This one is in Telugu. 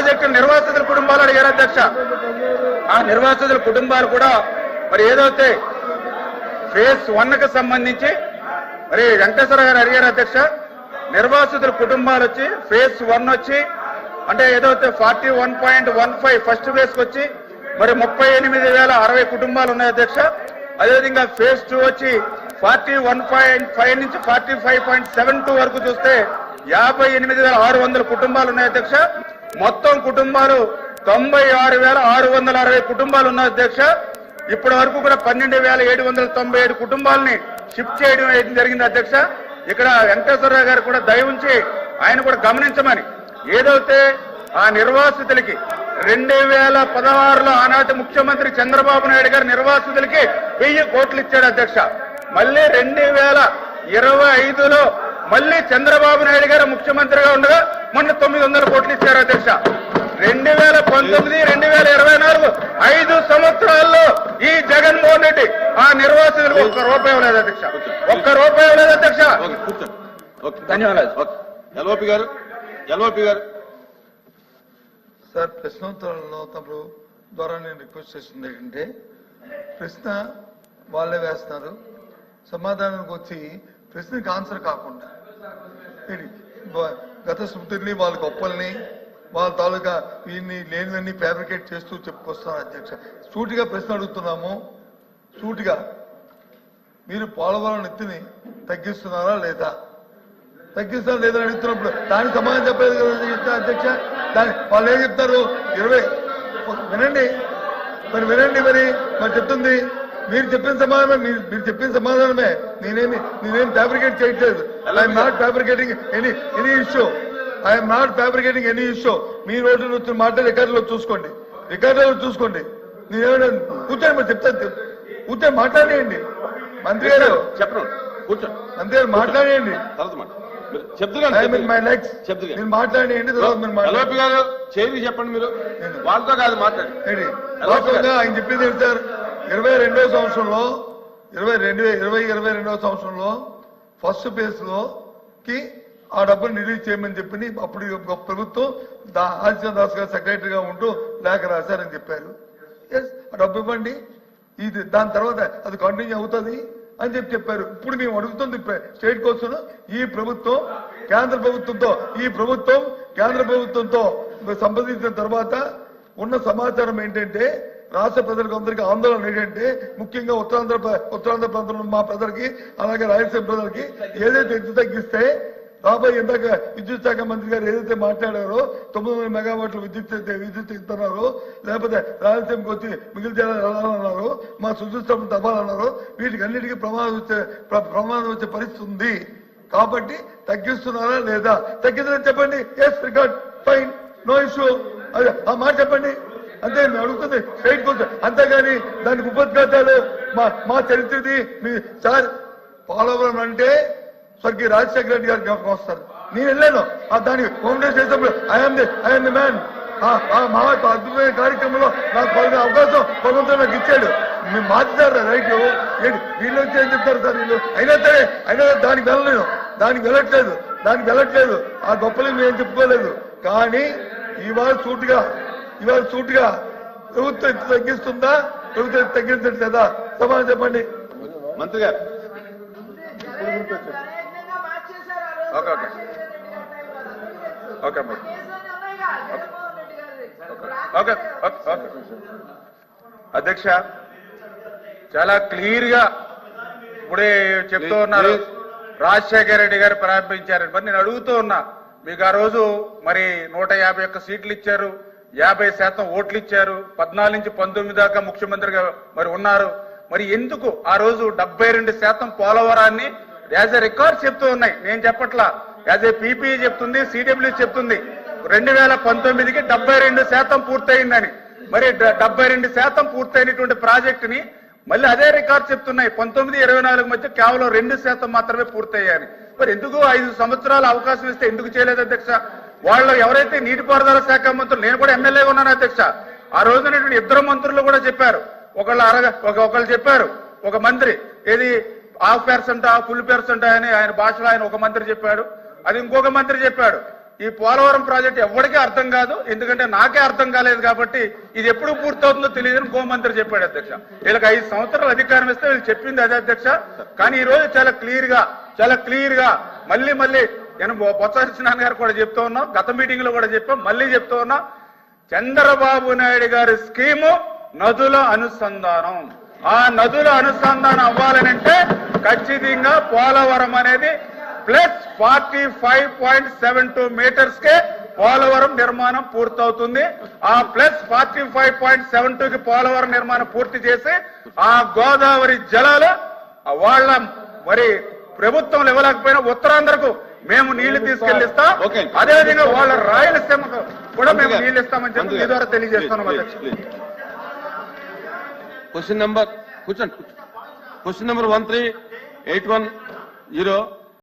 ప్రాజెక్టు నిర్వాసితుల కుటుంబాలు అడిగారు అధ్యక్ష. ఆ నిర్వాసితుల కుటుంబాలు కూడా మరి ఏదైతే ఫేజ్ 1కి సంబంధించి మరి వెంకటేశ్వర గారు అడిగారు అధ్యక్ష. నిర్వాసితుల కుటుంబాలు వచ్చి ఫేజ్ 1 వచ్చి అంటే ఏదైతే 41.15 ఫస్ట్ ఫేజ్ వచ్చి మరి 38,060 కుటుంబాలు ఉన్నాయి అధ్యక్ష. అదేవిధంగా ఫేజ్ 2 వచ్చి 41.5 నుంచి 45.72 వరకు చూస్తే 58,600 కుటుంబాలు ఉన్నాయి అధ్యక్ష. మొత్తం కుటుంబాలు 96,660 కుటుంబాలు ఉన్నాయి అధ్యక్ష. ఇప్పటి వరకు కూడా 12,797 కుటుంబాలని షిఫ్ట్ చేయడం జరిగింది అధ్యక్ష. ఇక్కడ వెంకటేశ్వరరావు గారు కూడా దయ ఉంచి ఆయన కూడా గమనించమని ఏదైతే ఆ నిర్వాసితులకి 2016లో ఆనాటి ముఖ్యమంత్రి చంద్రబాబు నాయుడు గారు నిర్వాసితులకి 1000 కోట్లు ఇచ్చాడు అధ్యక్ష. మళ్ళీ 2025లో మళ్ళీ చంద్రబాబు నాయుడు గారు ముఖ్యమంత్రిగా ఉండగా మొన్న 900 కోట్లు ఇచ్చారు అధ్యక్ష. 2019, 2024 5 సంవత్సరాల్లో ఈ జగన్మోహన్ రెడ్డి ఆ నిర్వాసితులకు ఒక్క రూపాయి ఇవ్వలేదు అధ్యక్ష. ఒక్క రూపాయి ఇవ్వలేదు అధ్యక్ష. ధన్యవాదాలు. ఎల్ఓపి గారు సార్, ప్రశ్నోత్తరాల్లో తమరు ద్వారా నేను రిక్వెస్ట్ చేస్తుంది ఏంటంటే ప్రశ్న వాళ్ళే వేస్తున్నారు, సమాధానానికి వచ్చి ప్రశ్నకి ఆన్సర్ కాకుండా గత స్మృతుల్ని వాళ్ళ గొప్పల్ని వాళ్ళ తాలూకా వీళ్ళని లేనివన్నీ ఫ్యాబ్రికేట్ చేస్తూ చెప్పుకొస్తున్నారు అధ్యక్ష. సూటిగా ప్రశ్న అడుగుతున్నాము. సూటిగా మీరు పోలవరం ఎత్తుని తగ్గిస్తున్నారా లేదా, తగ్గిస్తారా లేదా అడుగుతున్నప్పుడు దానికి సమాధానం చెప్పలేదు కదా అధ్యక్ష. దాని వాళ్ళు ఏం చెప్తారు 20 వినండి మరి చెప్తుంది మీరు చెప్పిన సమాధానమే, మీరు చెప్పిన సమాధానమే. నేనేం ఫ్యాబ్రికేట్ చేయట్లేదు. I'm not fabricating any issue. I'm not fabricating any issue. మీ రోజు వచ్చిన మాట రికార్డులో చూసుకోండి. నేనేమైనా కూర్చొని మరి చెప్తాను. కూర్చొని మాట్లాడేయండి మంత్రి గారు. చెప్పండి, కూర్చోండి. మంత్రి గారు మాట్లాడేయండి. మీరు మాట్లాడేయండి. ఎల్ఓపి గారు చేరి చెప్పండి. మీరు వాళ్ళతో కాదు మాట్లాడండి. ఆయన చెప్పింది ఏంటి సార్, 22వ సంవత్సరంలో 22వ సంవత్సరంలో ఫస్ట్ ఫేజ్ లోకి ఆ డబ్బును రిలీజ్ చేయమని చెప్పి అప్పుడు ప్రభుత్వం ఆదిత్య దాస్ గారు సెక్రటరీగా ఉంటూ లేఖ రాశారని చెప్పారు. ఆ డబ్బు ఇవ్వండి, ఇది దాని తర్వాత అది కంటిన్యూ అవుతుంది అని చెప్పారు. ఇప్పుడు మేము అడుగుతుంది స్టేట్ కోసం ఈ ప్రభుత్వం కేంద్ర ప్రభుత్వంతో సంప్రదించిన తర్వాత ఉన్న సమాచారం ఏంటంటే రాష్ట్ర ప్రజలకు అందరికీ ఆందోళన ఏంటంటే ముఖ్యంగా ఉత్తరాంధ్ర ప్రాంతంలో మా ప్రజలకి అలాగే రాయలసీమ ప్రజలకి ఏదైతే ఎత్తు తగ్గిస్తే రాబోయే ఇందాక విద్యుత్ శాఖ మంత్రి గారు ఏదైతే మాట్లాడారో 900 మెగావాట్ల విద్యుత్ ఇస్తున్నారో లేకపోతే రాయలసీమకి వచ్చి మిగిలిన వెళ్ళాలన్నారు, మా సుదృష్టం తవ్వాలన్నారు. వీటికి అన్నిటికీ ప్రమాదం వచ్చే పరిస్థితి ఉంది. కాబట్టి తగ్గిస్తున్నారా లేదా, తగ్గిందని చెప్పండి. Yes, record, fine, no issue. అదే ఆ మాట చెప్పండి. అంతే మేము అడుగుతుంది స్ట్రైట్ కోసం. అంతేగాని దానికి ఉపద్ఘాతాలు మా చరిత్రది మీ సార్. పోలవరం అంటే స్వర్గీయ రాజశేఖర రెడ్డి గారు జ్ఞాపకం వస్తారు. నేను వెళ్ళాను దానికి హోమ్ డేస్ చేసినప్పుడు ఐఎమ్ ది మ్యాన్. మా అద్భుతమైన కార్యక్రమంలో నాకు అవకాశం భగవంతుడు నాకు ఇచ్చాడు. మేము మార్చారు రైట్. వీళ్ళు వచ్చి ఏం చెప్తారు సార్ వీళ్ళు. అయినా దానికి వెళ్ళట్లేదు. ఆ గొప్పలు మేము చెప్పుకోలేదు. కానీ ఇవాళ సూటిగా ప్రభుత్వం తగ్గిస్తుందా, ప్రభుత్వం తగ్గించట్లేదా, సమాధానం చెప్పండి మంత్రి గారు. అధ్యక్ష, చాలా క్లియర్ గా ఇప్పుడే చెప్తూ ఉన్నారు. రాజశేఖర రెడ్డి గారు ప్రారంభించారని మరి నేను అడుగుతూ ఉన్నా. మీకు ఆ రోజు మరి 151 సీట్లు ఇచ్చారు, 50% ఓట్లు ఇచ్చారు, 14 నుంచి 19 దాకా ముఖ్యమంత్రిగా మరి ఉన్నారు. మరి ఎందుకు ఆ రోజు 72% పోలవరాన్ని యాజ్ ఎ రికార్డ్ చెప్తూ ఉన్నాయి. నేను చెప్పట్లా, యాజ్ ఏ పీపీ చెప్తుంది, సిడబ్ల్యూ చెప్తుంది. 2019కి 72% పూర్తయిందని. మరి 72% పూర్తయినటువంటి ప్రాజెక్టుని మళ్ళీ అదే రికార్డ్ చెప్తున్నాయి. 19-24 మధ్య కేవలం 2% మాత్రమే పూర్తయ్యాయని. మరి ఎందుకు 5 సంవత్సరాల అవకాశం ఇస్తే ఎందుకు చేయలేదు అధ్యక్ష? వాళ్ళు ఎవరైతే నీటిపారుదల శాఖ మంత్రులు, నేను కూడా ఎమ్మెల్యేగా ఉన్నాను అధ్యక్ష. ఆ రోజునటువంటి 2 మంత్రులు కూడా చెప్పారు. ఒకళ్ళు చెప్పారు, ఒక మంత్రి ఏది 50% 100% అని ఆయన భాషలో ఆయన ఒక మంత్రి చెప్పాడు. అది ఇంకొక మంత్రి చెప్పాడు. ఈ పోలవరం ప్రాజెక్టు ఎవరికీ అర్థం కాదు, ఎందుకంటే నాకే అర్థం కాలేదు కాబట్టి ఇది ఎప్పుడు పూర్తవుతుందో తెలియదని హోంమంత్రి చెప్పాడు అధ్యక్ష. వీళ్ళకి 5 సంవత్సరాలు అధికారం ఇస్తే వీళ్ళు చెప్పింది అదే అధ్యక్ష. కానీ ఈ రోజు చాలా క్లియర్ గా మళ్ళీ నేను బొత్స సత్యనారాయణ గారు కూడా చెప్తూ ఉన్నాం, గత మీటింగ్ లో కూడా చెప్పాం, మళ్ళీ చెప్తూ ఉన్నాం. చంద్రబాబు నాయుడు గారి స్కీము నదుల అనుసంధానం. ఆ నదుల అనుసంధానం అవ్వాలనంటే ఖచ్చితంగా పోలవరం అనేది ప్లస్ 45.72 మీటర్స్ కే పోలవరం నిర్మాణం పూర్తవుతుంది. ఆ ప్లస్ 45.72 కి పోలవరం నిర్మాణం పూర్తి చేసి ఆ గోదావరి జలాలు వాళ్ళ మరి ప్రభుత్వం ఇవ్వలేకపోయినా ఉత్తరాంధ్రకు మేము నీళ్లు తీసుకెళ్లిస్తాం. అదేవిధంగా వాళ్ళ రాయలసీమకు కూడా మేము నీళ్లు ఇస్తామని చెప్పి మీ ద్వారా తెలియజేస్తున్నాం అధ్యక్ష. Question number 138110